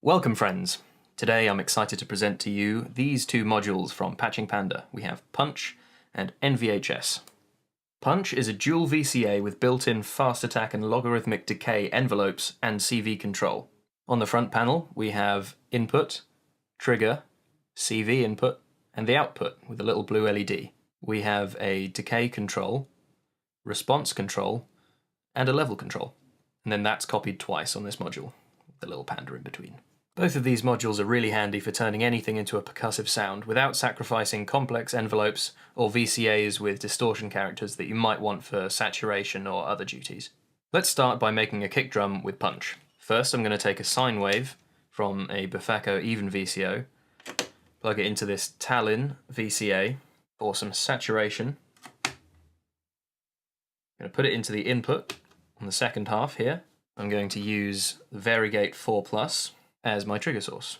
Welcome friends! Today I'm excited to present to you these two modules from Patching Panda. We have Punch and NVHS. Punch is a dual VCA with built-in fast attack and logarithmic decay envelopes and CV control. On the front panel we have input, trigger, CV input, and the output with a little blue LED. We have a decay control, response control, and a level control. And then that's copied twice on this module, with the little panda in between. Both of these modules are really handy for turning anything into a percussive sound without sacrificing complex envelopes or VCAs with distortion characters that you might want for saturation or other duties. Let's start by making a kick drum with Punch. First I'm going to take a sine wave from a Bufacco even VCO, plug it into this Talon VCA for some saturation. I'm going to put it into the input on the second half here. I'm going to use the Varigate 4+ as my trigger source.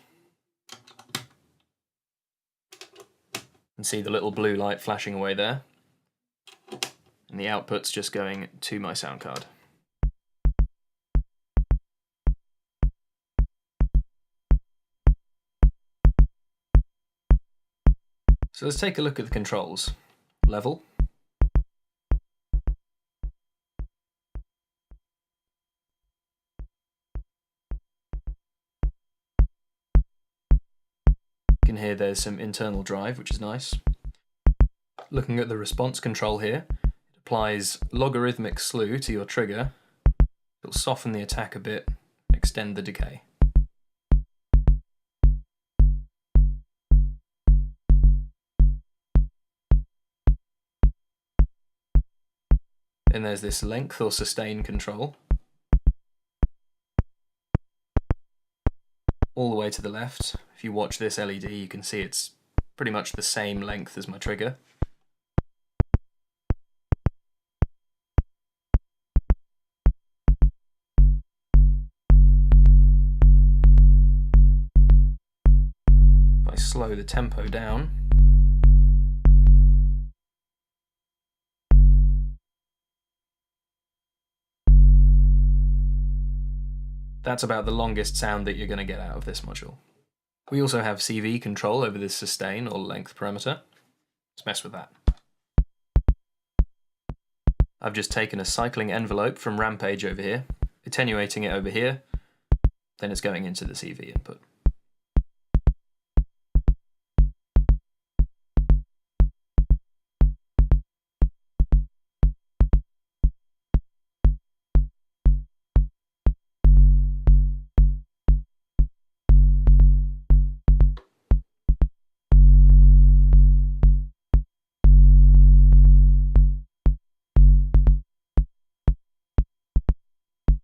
And see the little blue light flashing away there. And the output's just going to my sound card. So let's take a look at the controls. Level. You can hear there's some internal drive, which is nice. Looking at the response control here, it applies logarithmic slew to your trigger. It'll soften the attack a bit, extend the decay. Then there's this length or sustain control. All the way to the left. If you watch this LED, you can see it's pretty much the same length as my trigger. If I slow the tempo down, that's about the longest sound that you're going to get out of this module. We also have CV control over this sustain or length parameter. Let's mess with that. I've just taken a cycling envelope from Rampage over here, attenuating it over here, then it's going into the CV input.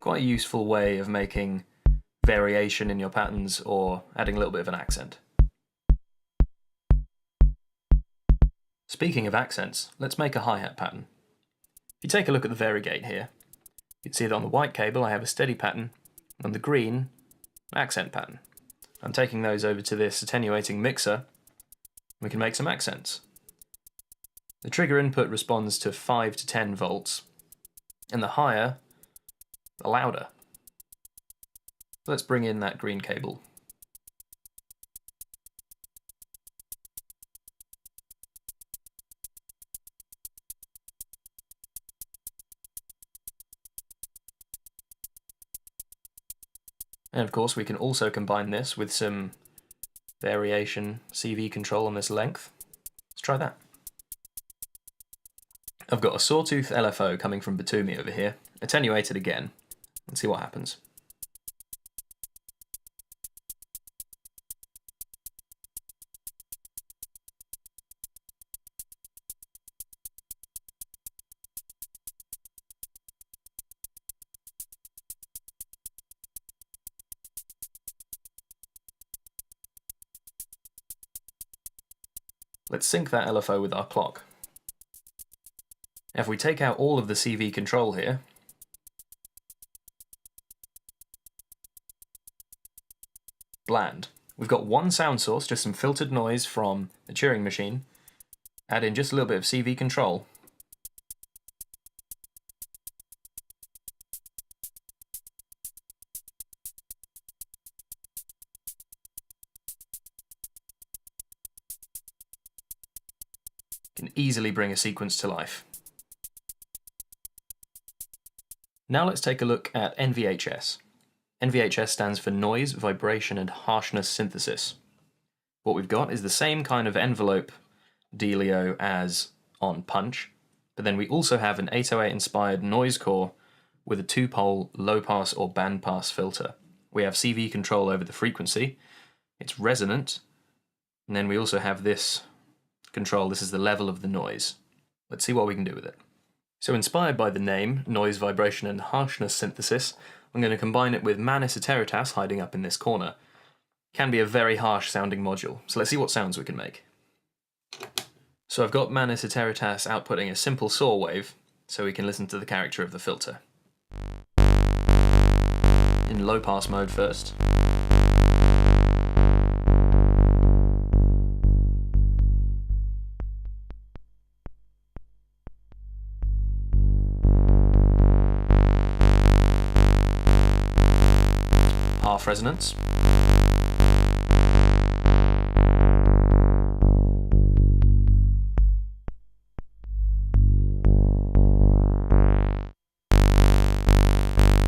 Quite a useful way of making variation in your patterns or adding a little bit of an accent. Speaking of accents, let's make a hi-hat pattern. If you take a look at the Varigate here, you can see that on the white cable I have a steady pattern, and on the green, an accent pattern. I'm taking those over to this attenuating mixer, we can make some accents. The trigger input responds to 5 to 10 volts, and the higher, the louder. Let's bring in that green cable. And of course we can also combine this with some variation CV control on this length. Let's try that. I've got a sawtooth LFO coming from Batumi over here, attenuated again. Let's see what happens. Let's sync that LFO with our clock. If we take out all of the CV control here, bland. We've got one sound source, just some filtered noise from the Turing machine. Add in just a little bit of CV control. Can easily bring a sequence to life. Now let's take a look at NVHS. NVHS stands for Noise, Vibration and Harshness Synthesis. What we've got is the same kind of envelope dealio as on Punch, but then we also have an 808 inspired noise core with a 2-pole low-pass or bandpass filter. We have CV control over the frequency, it's resonant, and then we also have this control. This is the level of the noise. Let's see what we can do with it. So inspired by the name, Noise, Vibration and Harshness Synthesis, I'm going to combine it with Manis Eteritas hiding up in this corner. Can be a very harsh sounding module, so let's see what sounds we can make. So I've got Manis Eteritas outputting a simple saw wave, so we can listen to the character of the filter. In low pass mode first. Half resonance.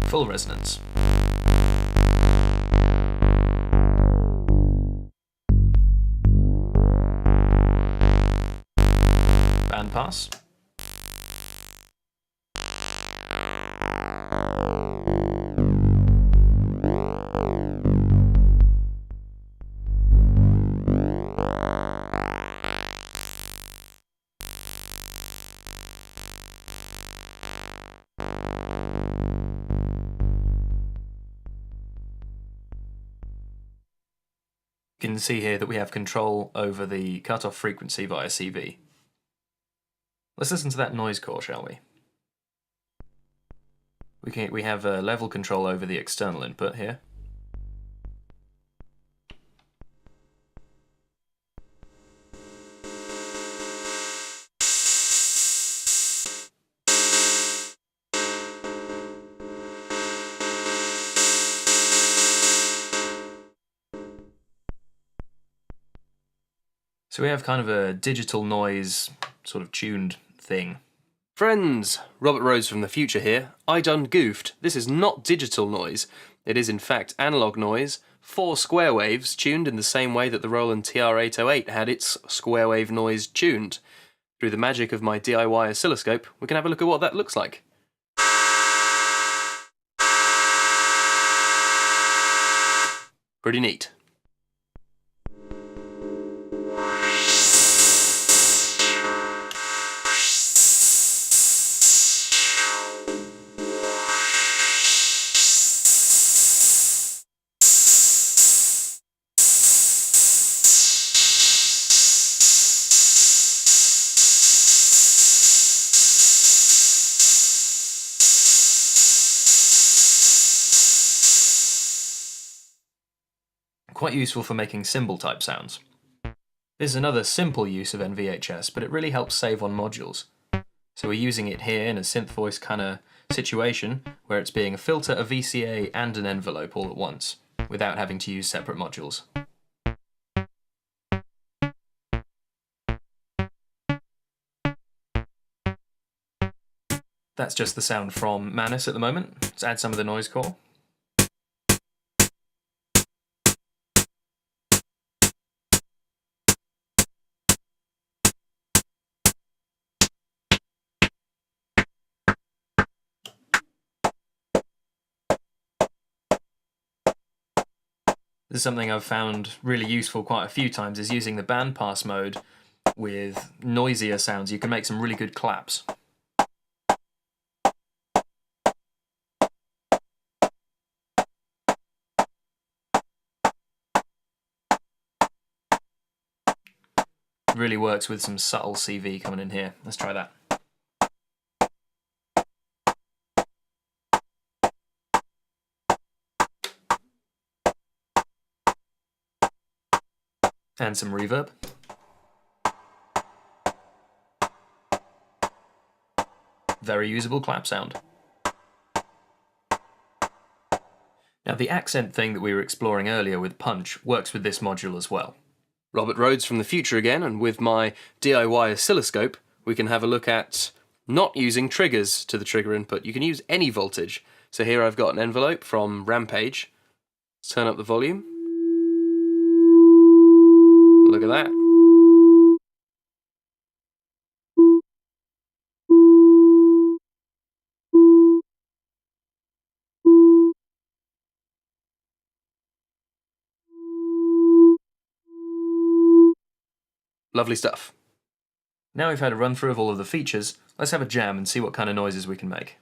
Full resonance. Bandpass. You can see here that we have control over the cutoff frequency via CV. Let's listen to that noise core, shall we? We have level control over the external input here. So we have kind of a digital noise, sort of tuned thing. Friends! Robert Rose from the future here. I done goofed. This is not digital noise. It is in fact analog noise, 4 square waves tuned in the same way that the Roland TR-808 had its square wave noise tuned. Through the magic of my DIY oscilloscope, we can have a look at what that looks like. Pretty neat. Quite useful for making cymbal type sounds. This is another simple use of NVHS, but it really helps save on modules. So we're using it here in a synth voice kind of situation where it's being a filter, a VCA and an envelope all at once, without having to use separate modules. That's just the sound from Manis at the moment. Let's add some of the noise core. This is something I've found really useful quite a few times, is using the bandpass mode with noisier sounds. You can make some really good claps. Really works with some subtle CV coming in here. Let's try that. And some reverb. Very usable clap sound. Now the accent thing that we were exploring earlier with Punch works with this module as well. Robert Rhodes from the future again, and with my DIY oscilloscope, we can have a look at not using triggers to the trigger input. You can use any voltage. So here I've got an envelope from Rampage. Let's turn up the volume. Look at that. Lovely stuff. Now we've had a run through of all of the features, let's have a jam and see what kind of noises we can make.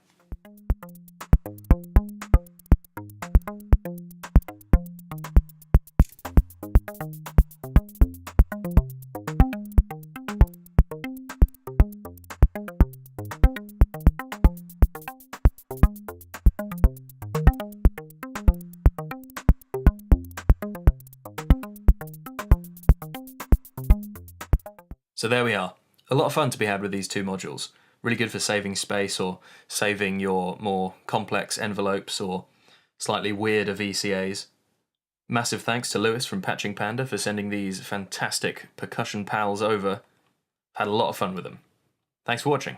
So there we are. A lot of fun to be had with these two modules. Really good for saving space or saving your more complex envelopes or slightly weirder VCAs. Massive thanks to Lewis from Patching Panda for sending these fantastic percussion pals over. Had a lot of fun with them. Thanks for watching.